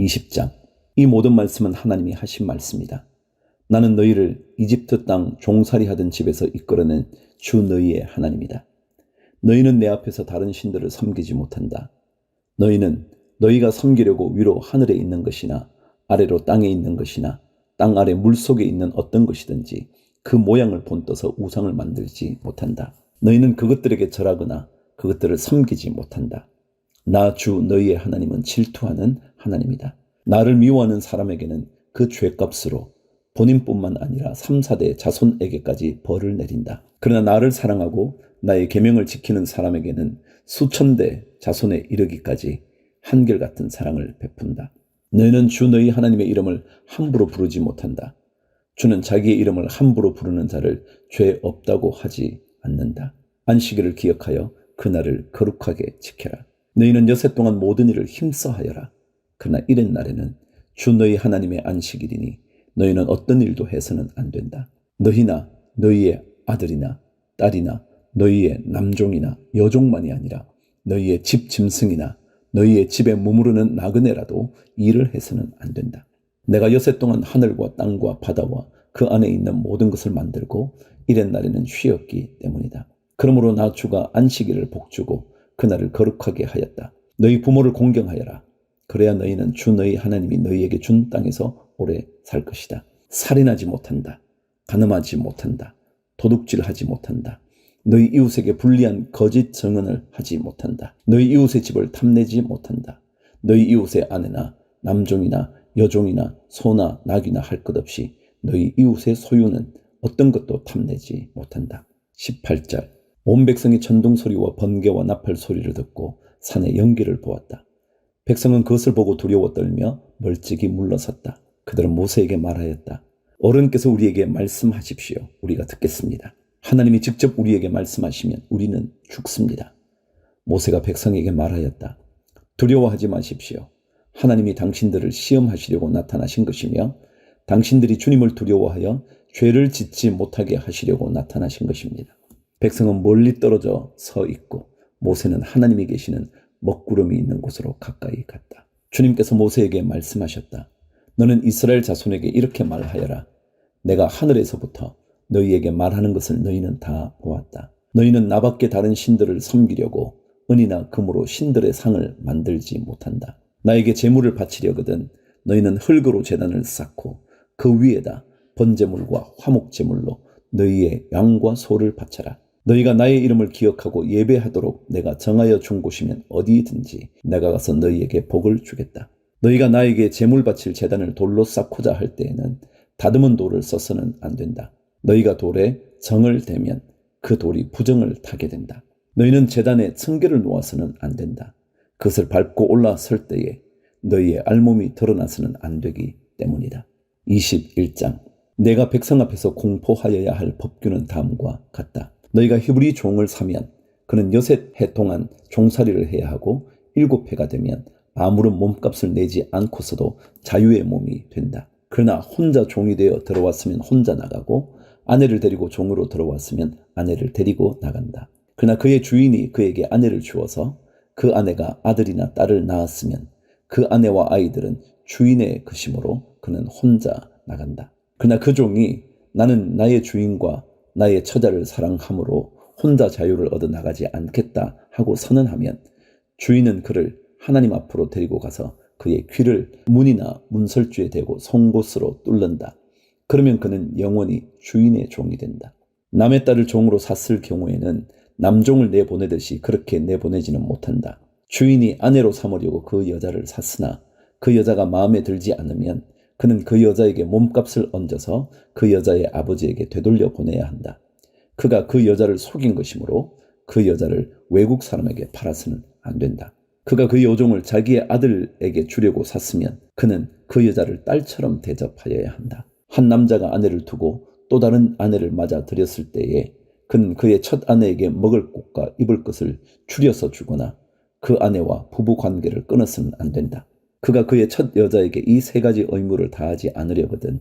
20장. 이 모든 말씀은 하나님이 하신 말씀이다. 나는 너희를 이집트 땅 종살이 하던 집에서 이끌어낸 주 너희의 하나님이다. 너희는 내 앞에서 다른 신들을 섬기지 못한다. 너희는 너희가 섬기려고 위로 하늘에 있는 것이나 아래로 땅에 있는 것이나 땅 아래 물속에 있는 어떤 것이든지 그 모양을 본떠서 우상을 만들지 못한다. 너희는 그것들에게 절하거나 그것들을 섬기지 못한다. 나 주 너희의 하나님은 질투하는 하나님이다. 나를 미워하는 사람에게는 그 죄값으로 본인뿐만 아니라 3, 4대 자손에게까지 벌을 내린다. 그러나 나를 사랑하고 나의 계명을 지키는 사람에게는 수천 대 자손에 이르기까지 한결같은 사랑을 베푼다. 너희는 주 너희 하나님의 이름을 함부로 부르지 못한다. 주는 자기의 이름을 함부로 부르는 자를 죄 없다고 하지 않는다. 안식일을 기억하여 그날을 거룩하게 지켜라. 너희는 여세 동안 모든 일을 힘써 하여라. 그러나 이른 날에는 주 너희 하나님의 안식일이니 너희는 어떤 일도 해서는 안 된다. 너희나 너희의 아들이나 딸이나 너희의 남종이나 여종만이 아니라 너희의 집 짐승이나 너희의 집에 머무르는 나그네라도 일을 해서는 안 된다. 내가 여세 동안 하늘과 땅과 바다와 그 안에 있는 모든 것을 만들고 이른 날에는 쉬었기 때문이다. 그러므로 나 주가 안식일을 복주고 그날을 거룩하게 하였다. 너희 부모를 공경하여라. 그래야 너희는 주 너희 하나님이 너희에게 준 땅에서 오래 살 것이다. 살인하지 못한다. 간음하지 못한다. 도둑질하지 못한다. 너희 이웃에게 불리한 거짓 증언을 하지 못한다. 너희 이웃의 집을 탐내지 못한다. 너희 이웃의 아내나 남종이나 여종이나 소나 낙이나 할 것 없이 너희 이웃의 소유는 어떤 것도 탐내지 못한다. 18절. 온 백성이 천둥소리와 번개와 나팔 소리를 듣고 산의 연기를 보았다. 백성은 그것을 보고 두려워 떨며 멀찍이 물러섰다. 그들은 모세에게 말하였다. 어른께서 우리에게 말씀하십시오. 우리가 듣겠습니다. 하나님이 직접 우리에게 말씀하시면 우리는 죽습니다. 모세가 백성에게 말하였다. 두려워하지 마십시오. 하나님이 당신들을 시험하시려고 나타나신 것이며 당신들이 주님을 두려워하여 죄를 짓지 못하게 하시려고 나타나신 것입니다. 백성은 멀리 떨어져 서 있고 모세는 하나님이 계시는 먹구름이 있는 곳으로 가까이 갔다. 주님께서 모세에게 말씀하셨다. 너는 이스라엘 자손에게 이렇게 말하여라. 내가 하늘에서부터 너희에게 말하는 것을 너희는 다 보았다. 너희는 나밖에 다른 신들을 섬기려고 은이나 금으로 신들의 상을 만들지 못한다. 나에게 제물을 바치려거든 너희는 흙으로 제단을 쌓고 그 위에다 번제물과 화목제물로 너희의 양과 소를 바쳐라. 너희가 나의 이름을 기억하고 예배하도록 내가 정하여 준 곳이면 어디든지 내가 가서 너희에게 복을 주겠다. 너희가 나에게 제물 바칠 제단을 돌로 쌓고자 할 때에는 다듬은 돌을 써서는 안 된다. 너희가 돌에 정을 대면 그 돌이 부정을 타게 된다. 너희는 제단에 층계를 놓아서는 안 된다. 그것을 밟고 올라설 때에 너희의 알몸이 드러나서는 안 되기 때문이다. 21장. 내가 백성 앞에서 공포하여야 할 법규는 다음과 같다. 너희가 히브리 종을 사면 그는 6해 동안 종살이를 해야 하고 7해가 되면 아무런 몸값을 내지 않고서도 자유의 몸이 된다. 그러나 혼자 종이 되어 들어왔으면 혼자 나가고 아내를 데리고 종으로 들어왔으면 아내를 데리고 나간다. 그러나 그의 주인이 그에게 아내를 주어서 그 아내가 아들이나 딸을 낳았으면 그 아내와 아이들은 주인의 것이므로 그는 혼자 나간다. 그러나 그 종이 나는 나의 주인과 나의 처자를 사랑함으로 혼자 자유를 얻어 나가지 않겠다 하고 선언하면 주인은 그를 하나님 앞으로 데리고 가서 그의 귀를 문이나 문설주에 대고 송곳으로 뚫는다. 그러면 그는 영원히 주인의 종이 된다. 남의 딸을 종으로 샀을 경우에는 남종을 내보내듯이 그렇게 내보내지는 못한다. 주인이 아내로 삼으려고 그 여자를 샀으나 그 여자가 마음에 들지 않으면 그는 그 여자에게 몸값을 얹어서 그 여자의 아버지에게 되돌려 보내야 한다. 그가 그 여자를 속인 것이므로 그 여자를 외국 사람에게 팔아서는 안 된다. 그가 그 여종을 자기의 아들에게 주려고 샀으면 그는 그 여자를 딸처럼 대접하여야 한다. 한 남자가 아내를 두고 또 다른 아내를 맞아 들였을 때에 그는 그의 첫 아내에게 먹을 것과 입을 것을 줄여서 주거나 그 아내와 부부 관계를 끊어서는 안 된다. 그가 그의 첫 여자에게 이 3가지 의무를 다하지 않으려거든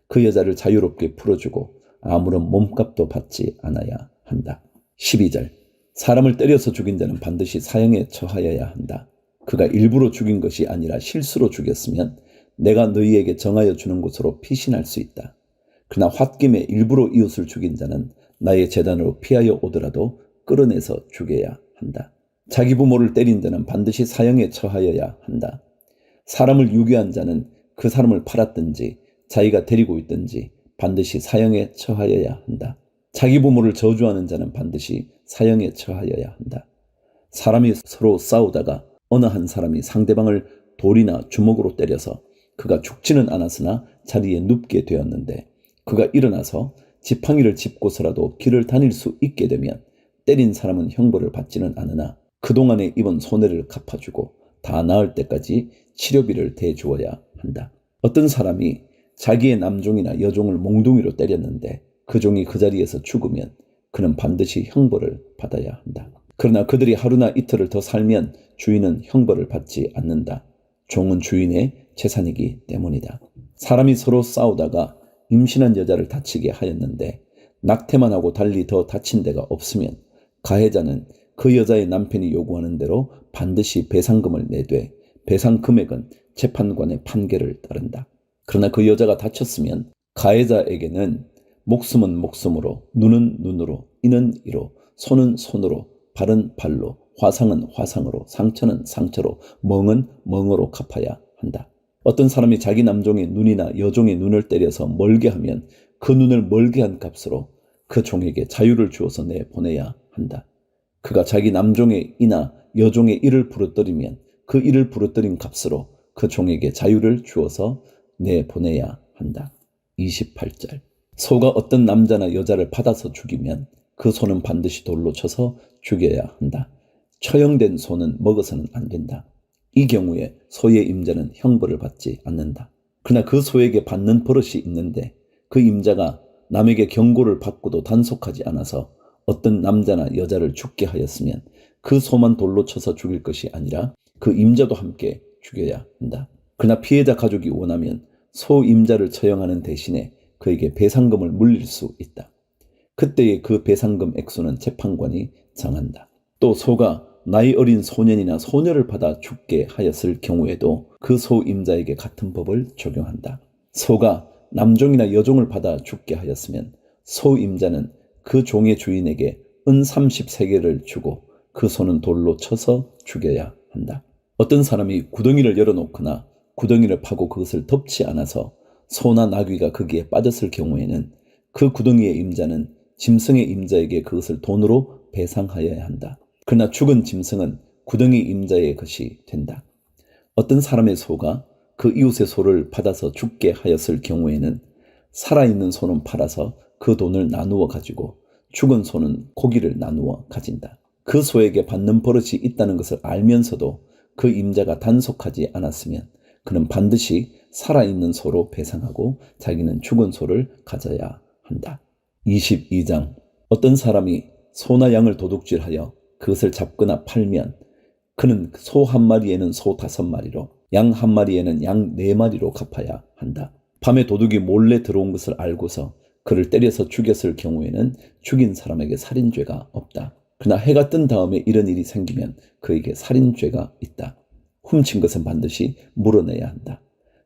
그 여자를 자유롭게 풀어주고 아무런 몸값도 받지 않아야 한다. 12절. 사람을 때려서 죽인 자는 반드시 사형에 처하여야 한다. 그가 일부러 죽인 것이 아니라 실수로 죽였으면 내가 너희에게 정하여 주는 곳으로 피신할 수 있다. 그러나 홧김에 일부러 이웃을 죽인 자는 나의 제단으로 피하여 오더라도 끌어내서 죽여야 한다. 자기 부모를 때린 자는 반드시 사형에 처하여야 한다. 사람을 유괴한 자는 그 사람을 팔았든지 자기가 데리고 있든지 반드시 사형에 처하여야 한다. 자기 부모를 저주하는 자는 반드시 사형에 처하여야 한다. 사람이 서로 싸우다가 어느 한 사람이 상대방을 돌이나 주먹으로 때려서 그가 죽지는 않았으나 자리에 눕게 되었는데 그가 일어나서 지팡이를 짚고서라도 길을 다닐 수 있게 되면 때린 사람은 형벌을 받지는 않으나 그동안에 입은 손해를 갚아주고 다 나을 때까지 치료비를 대주어야 한다. 어떤 사람이 자기의 남종이나 여종을 몽둥이로 때렸는데 그 종이 그 자리에서 죽으면 그는 반드시 형벌을 받아야 한다. 그러나 그들이 하루나 이틀을 더 살면 주인은 형벌을 받지 않는다. 종은 주인의 재산이기 때문이다. 사람이 서로 싸우다가 임신한 여자를 다치게 하였는데 낙태만 하고 달리 더 다친 데가 없으면 가해자는 그 여자의 남편이 요구하는 대로 반드시 배상금을 내되 배상 금액은 재판관의 판결을 따른다. 그러나 그 여자가 다쳤으면 가해자에게는 목숨은 목숨으로, 눈은 눈으로, 이는 이로, 손은 손으로, 발은 발로, 화상은 화상으로, 상처는 상처로, 멍은 멍으로 갚아야 한다. 어떤 사람이 자기 남종의 눈이나 여종의 눈을 때려서 멀게 하면 그 눈을 멀게 한 값으로 그 종에게 자유를 주어서 내보내야 한다. 그가 자기 남종의 이나 여종의 이를 부러뜨리면 그 이를 부러뜨린 값으로 그 종에게 자유를 주어서 내보내야 한다. 28절. 소가 어떤 남자나 여자를 받아서 죽이면 그 소는 반드시 돌로 쳐서 죽여야 한다. 처형된 소는 먹어서는 안 된다. 이 경우에 소의 임자는 형벌을 받지 않는다. 그러나 그 소에게 받는 버릇이 있는데 그 임자가 남에게 경고를 받고도 단속하지 않아서 어떤 남자나 여자를 죽게 하였으면 그 소만 돌로 쳐서 죽일 것이 아니라 그 임자도 함께 죽여야 한다. 그러나 피해자 가족이 원하면 소 임자를 처형하는 대신에 그에게 배상금을 물릴 수 있다. 그때의 그 배상금 액수는 재판관이 정한다. 또 소가 나이 어린 소년이나 소녀를 받아 죽게 하였을 경우에도 그 소 임자에게 같은 법을 적용한다. 소가 남종이나 여종을 받아 죽게 하였으면 소 임자는 그 종의 주인에게 은 30세겔을 주고 그 소는 돌로 쳐서 죽여야 한다. 어떤 사람이 구덩이를 열어놓거나 구덩이를 파고 그것을 덮지 않아서 소나 나귀가 거기에 빠졌을 경우에는 그 구덩이의 임자는 짐승의 임자에게 그것을 돈으로 배상하여야 한다. 그러나 죽은 짐승은 구덩이 임자의 것이 된다. 어떤 사람의 소가 그 이웃의 소를 받아서 죽게 하였을 경우에는 살아있는 소는 팔아서 그 돈을 나누어 가지고 죽은 소는 고기를 나누어 가진다. 그 소에게 받는 버릇이 있다는 것을 알면서도 그 임자가 단속하지 않았으면 그는 반드시 살아있는 소로 배상하고 자기는 죽은 소를 가져야 한다. 22장. 어떤 사람이 소나 양을 도둑질하여 그것을 잡거나 팔면 그는 소 한 마리에는 소 5마리로 양 한 마리에는 양 4마리로 갚아야 한다. 밤에 도둑이 몰래 들어온 것을 알고서 그를 때려서 죽였을 경우에는 죽인 사람에게 살인죄가 없다. 그러나 해가 뜬 다음에 이런 일이 생기면 그에게 살인죄가 있다. 훔친 것은 반드시 물어내야 한다.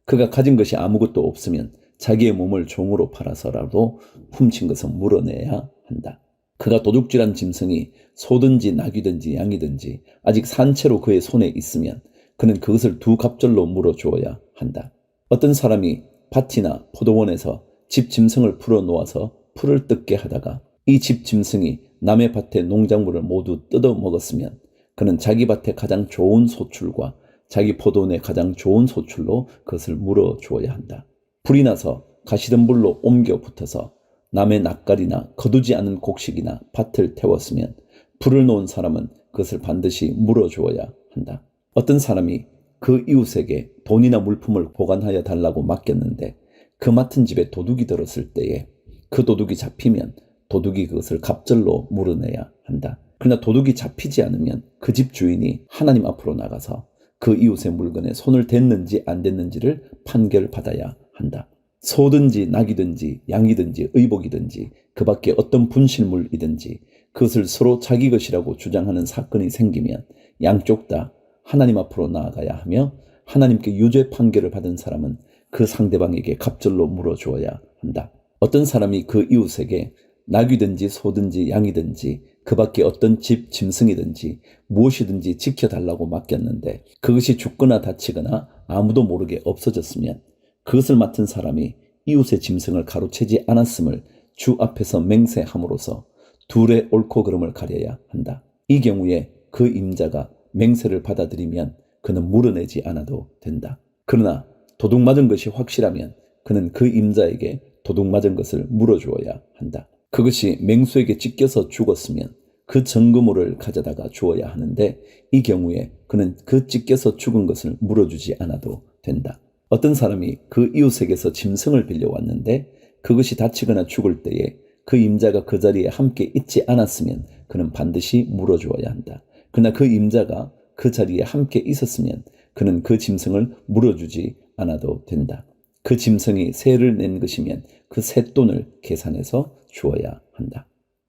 그가 가진 것이 아무것도 없으면 자기의 몸을 종으로 팔아서라도 훔친 것은 물어내야 한다. 그가 도둑질한 짐승이 소든지 나귀든지 양이든지 아직 산채로 그의 손에 있으면 그는 그것을 2갑절로 물어주어야 한다. 어떤 사람이 밭이나 포도원에서 집 짐승을 풀어놓아서 풀을 뜯게 하다가 이 집 짐승이 남의 밭의 농작물을 모두 뜯어 먹었으면 그는 자기 밭의 가장 좋은 소출과 자기 포도원의 가장 좋은 소출로 그것을 물어주어야 한다. 불이 나서 가시던 불로 옮겨 붙어서 남의 낫갈이나 거두지 않은 곡식이나 밭을 태웠으면 불을 놓은 사람은 그것을 반드시 물어주어야 한다. 어떤 사람이 그 이웃에게 돈이나 물품을 보관하여 달라고 맡겼는데 그 맡은 집에 도둑이 들었을 때에 그 도둑이 잡히면 도둑이 그것을 갑절로 물어내야 한다. 그러나 도둑이 잡히지 않으면 그 집 주인이 하나님 앞으로 나가서 그 이웃의 물건에 손을 댔는지 안 댔는지를 판결받아야 한다. 소든지 낙이든지 양이든지 의복이든지 그 밖에 어떤 분실물이든지 그것을 서로 자기 것이라고 주장하는 사건이 생기면 양쪽 다 하나님 앞으로 나아가야 하며 하나님께 유죄 판결을 받은 사람은 그 상대방에게 갑절로 물어주어야 한다. 어떤 사람이 그 이웃에게 낙이든지 소든지 양이든지 그 밖에 어떤 집, 짐승이든지 무엇이든지 지켜달라고 맡겼는데 그것이 죽거나 다치거나 아무도 모르게 없어졌으면 그것을 맡은 사람이 이웃의 짐승을 가로채지 않았음을 주 앞에서 맹세함으로써 둘의 옳고 그름을 가려야 한다. 이 경우에 그 임자가 맹세를 받아들이면 그는 물어내지 않아도 된다. 그러나 도둑 맞은 것이 확실하면 그는 그 임자에게 도둑 맞은 것을 물어주어야 한다. 그것이 맹수에게 찢겨서 죽었으면 그 전그물을 가져다가 주어야 하는데 이 경우에 그는 그 찢겨서 죽은 것을 물어주지 않아도 된다. 어떤 사람이 그 이웃에게서 짐승을 빌려왔는데 그것이 다치거나 죽을 때에 그 임자가 그 자리에 함께 있지 않았으면 그는 반드시 물어주어야 한다. 그러나 그 임자가 그 자리에 함께 있었으면 그는 그 짐승을 물어주지 않아도 된다. 그 짐승이 세를 낸 것이면 그 쇳돈을 계산해서 주어야 한다.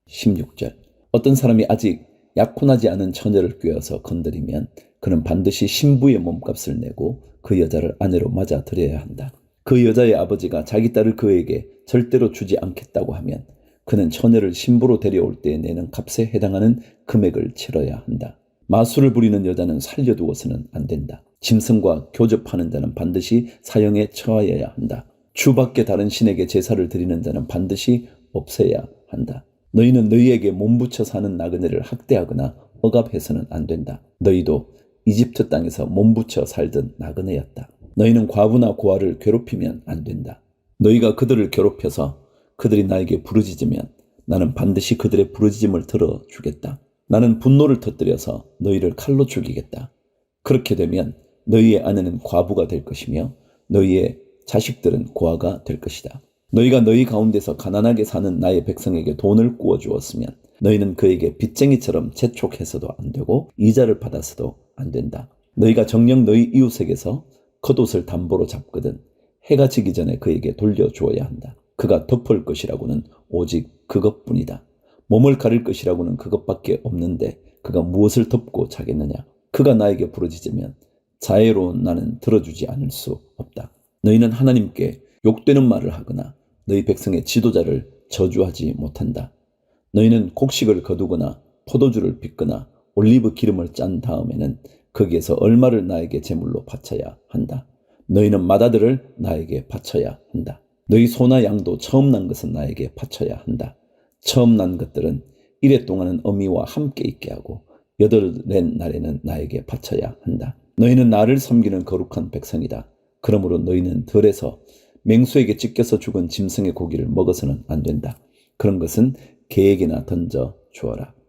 16절. 어떤 사람이 아직 약혼하지 않은 처녀를 꿰어서 건드리면 그는 반드시 신부의 몸값을 내고 그 여자를 아내로 맞아들여야 한다. 그 여자의 아버지가 자기 딸을 그에게 절대로 주지 않겠다고 하면 그는 처녀를 신부로 데려올 때에 내는 값에 해당하는 금액을 치러야 한다. 마술을 부리는 여자는 살려두어서는 안 된다. 짐승과 교접하는 자는 반드시 사형에 처하여야 한다. 주 밖에 다른 신에게 제사를 드리는 자는 반드시 없애야 한다. 너희는 너희에게 몸붙여 사는 나그네를 학대하거나 억압해서는 안 된다. 너희도 이집트 땅에서 몸붙여 살던 나그네였다. 너희는 과부나 고아를 괴롭히면 안 된다. 너희가 그들을 괴롭혀서 그들이 나에게 부르짖으면 나는 반드시 그들의 부르짖음을 들어주겠다. 나는 분노를 터뜨려서 너희를 칼로 죽이겠다. 그렇게 되면 너희의 아내는 과부가 될 것이며 너희의 자식들은 고아가 될 것이다. 너희가 너희 가운데서 가난하게 사는 나의 백성에게 돈을 구워 주었으면 너희는 그에게 빚쟁이처럼 재촉해서도 안 되고 이자를 받아서도 안 된다. 너희가 정녕 너희 이웃에게서 겉옷을 담보로 잡거든 해가 지기 전에 그에게 돌려주어야 한다. 그가 덮을 것이라고는 오직 그것뿐이다. 몸을 가릴 것이라고는 그것밖에 없는데 그가 무엇을 덮고 자겠느냐. 그가 나에게 부르짖으면 자애로운 나는 들어주지 않을 수 없다. 너희는 하나님께 욕되는 말을 하거나 너희 백성의 지도자를 저주하지 못한다. 너희는 곡식을 거두거나 포도주를 빚거나 올리브 기름을 짠 다음에는 거기에서 얼마를 나에게 제물로 바쳐야 한다. 너희는 맏아들을 나에게 바쳐야 한다. 너희 소나 양도 처음 난 것은 나에게 바쳐야 한다. 처음 난 것들은 이래 동안은 어미와 함께 있게 하고 여덟넷 날에는 나에게 바쳐야 한다. 너희는 나를 섬기는 거룩한 백성이다. 그러므로 너희는 들에서 맹수에게 찢겨서 죽은 짐승의 고기를 먹어서는 안 된다. 그런 것은 개에게나 던져 주어라.